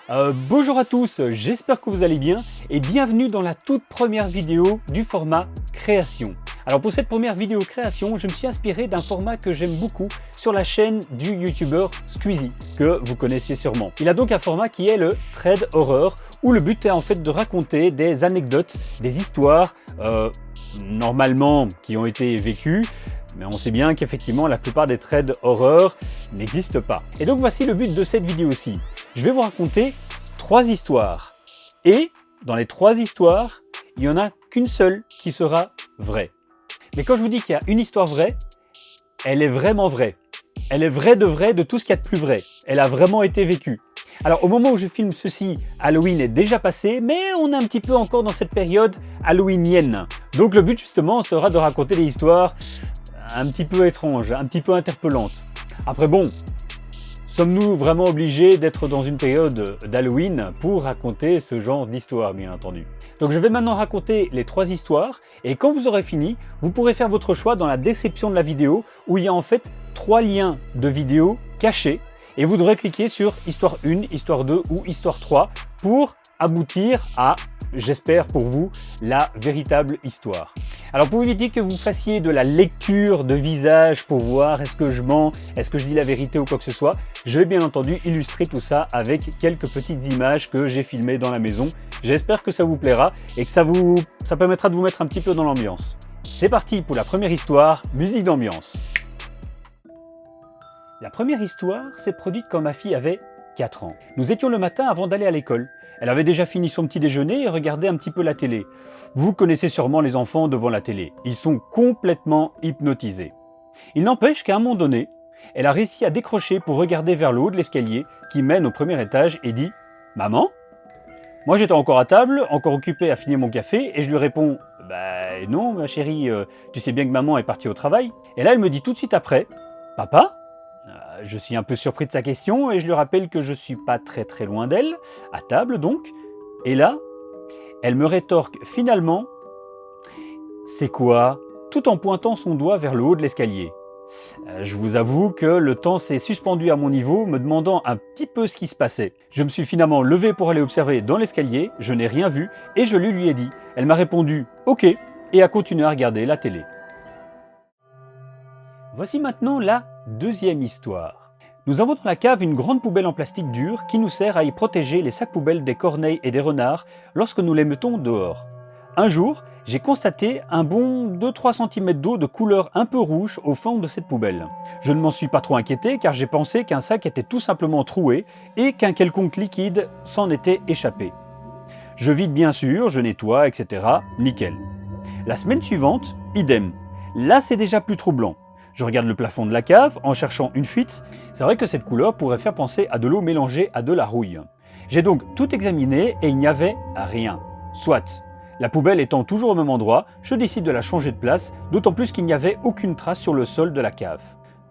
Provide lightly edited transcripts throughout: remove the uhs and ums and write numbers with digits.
Bonjour à tous, j'espère que vous allez bien et bienvenue dans la toute première vidéo du format création. Alors pour cette première vidéo création, je me suis inspiré d'un format que j'aime beaucoup sur la chaîne du youtubeur Squeezie, que vous connaissiez sûrement. Il a donc un format qui est le Thread Horror, où le but est en fait de raconter des anecdotes, des histoires, normalement qui ont été vécues, mais on sait bien qu'effectivement la plupart des threads horreur n'existent pas. Et donc voici le but de cette vidéo-ci. Je vais vous raconter 3 histoires. Et dans les 3 histoires, il n'y en a qu'une seule qui sera vraie. Mais quand je vous dis qu'il y a une histoire vraie, elle est vraiment vraie. Elle est vraie de tout ce qu'il y a de plus vrai. Elle a vraiment été vécue. Alors au moment où je filme ceci, Halloween est déjà passé, mais on est un petit peu encore dans cette période halloweenienne. Donc le but justement sera de raconter des histoires un petit peu étranges, un petit peu interpellantes. Après bon, sommes-nous vraiment obligés d'être dans une période d'Halloween pour raconter ce genre d'histoire, bien entendu. Donc je vais maintenant raconter les 3 histoires, et quand vous aurez fini, vous pourrez faire votre choix dans la description de la vidéo, où il y a en fait 3 liens de vidéos cachés, et vous devrez cliquer sur Histoire 1, Histoire 2 ou Histoire 3 pour aboutir à, j'espère pour vous, la véritable histoire. Alors pour éviter que vous fassiez de la lecture de visage pour voir est-ce que je mens, est-ce que je dis la vérité ou quoi que ce soit, je vais bien entendu illustrer tout ça avec quelques petites images que j'ai filmées dans la maison. J'espère que ça vous plaira et que ça permettra de vous mettre un petit peu dans l'ambiance. C'est parti pour la première histoire, musique d'ambiance. La première histoire s'est produite quand ma fille avait 4 ans. Nous étions le matin avant d'aller à l'école. Elle avait déjà fini son petit déjeuner et regardait un petit peu la télé. Vous connaissez sûrement les enfants devant la télé. Ils sont complètement hypnotisés. Il n'empêche qu'à un moment donné, elle a réussi à décrocher pour regarder vers le haut de l'escalier qui mène au premier étage et dit « Maman ?» Moi j'étais encore à table, encore occupé à finir mon café et je lui réponds « Bah non ma chérie, tu sais bien que maman est partie au travail. » Et là elle me dit tout de suite après « Papa ?» Je suis un peu surpris de sa question et je lui rappelle que je suis pas très loin d'elle, à table donc. Et là, elle me rétorque finalement « C'est quoi ?» tout en pointant son doigt vers le haut de l'escalier. Je vous avoue que le temps s'est suspendu à mon niveau, me demandant un petit peu ce qui se passait. Je me suis finalement levé pour aller observer dans l'escalier, je n'ai rien vu et je lui ai dit. Elle m'a répondu « Ok » et a continué à regarder la télé. Voici maintenant la deuxième histoire. Nous avons dans la cave une grande poubelle en plastique dur qui nous sert à y protéger les sacs poubelles des corneilles et des renards lorsque nous les mettons dehors. Un jour, j'ai constaté un bon 2-3 cm d'eau de couleur un peu rouge au fond de cette poubelle. Je ne m'en suis pas trop inquiété car j'ai pensé qu'un sac était tout simplement troué et qu'un quelconque liquide s'en était échappé. Je vide bien sûr, je nettoie, etc. Nickel. La semaine suivante, idem. Là c'est déjà plus troublant. Je regarde le plafond de la cave en cherchant une fuite. C'est vrai que cette couleur pourrait faire penser à de l'eau mélangée à de la rouille. J'ai donc tout examiné et il n'y avait rien. Soit. La poubelle étant toujours au même endroit, je décide de la changer de place, d'autant plus qu'il n'y avait aucune trace sur le sol de la cave.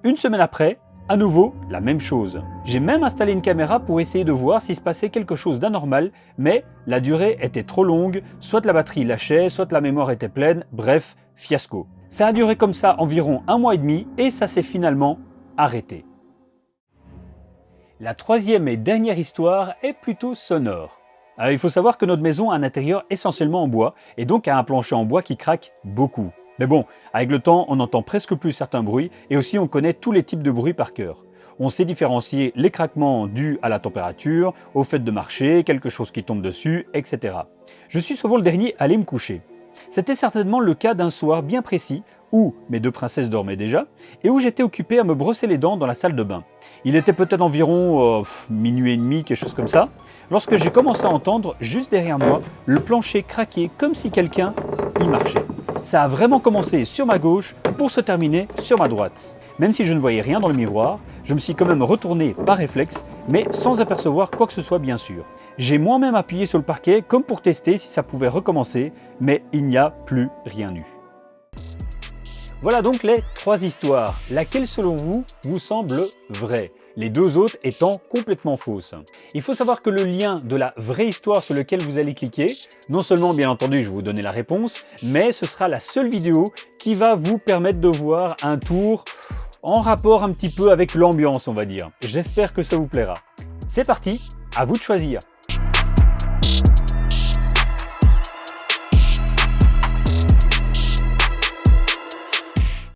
Une semaine après, à nouveau, la même chose. J'ai même installé une caméra pour essayer de voir s'il se passait quelque chose d'anormal, mais la durée était trop longue, soit la batterie lâchait, soit la mémoire était pleine, bref, fiasco. Ça a duré comme ça environ 1 mois et demi et ça s'est finalement arrêté. La troisième et dernière histoire est plutôt sonore. Alors, il faut savoir que notre maison a un intérieur essentiellement en bois et donc a un plancher en bois qui craque beaucoup. Mais bon, avec le temps, on n'entend presque plus certains bruits et aussi on connaît tous les types de bruits par cœur. On sait différencier les craquements dus à la température, au fait de marcher, quelque chose qui tombe dessus, etc. Je suis souvent le dernier à aller me coucher. C'était certainement le cas d'un soir bien précis où mes 2 princesses dormaient déjà et où j'étais occupé à me brosser les dents dans la salle de bain. Il était peut-être environ minuit et demi, quelque chose comme ça, lorsque j'ai commencé à entendre juste derrière moi le plancher craquer comme si quelqu'un y marchait. Ça a vraiment commencé sur ma gauche pour se terminer sur ma droite. Même si je ne voyais rien dans le miroir, je me suis quand même retourné par réflexe, mais sans apercevoir quoi que ce soit bien sûr. J'ai moi-même appuyé sur le parquet comme pour tester si ça pouvait recommencer, mais il n'y a plus rien eu. Voilà donc les 3 histoires. Laquelle selon vous vous semble vraie? Les 2 autres étant complètement fausses. Il faut savoir que le lien de la vraie histoire sur lequel vous allez cliquer, non seulement bien entendu je vais vous donner la réponse, mais ce sera la seule vidéo qui va vous permettre de voir un tour en rapport un petit peu avec l'ambiance on va dire. J'espère que ça vous plaira. C'est parti, À vous de choisir.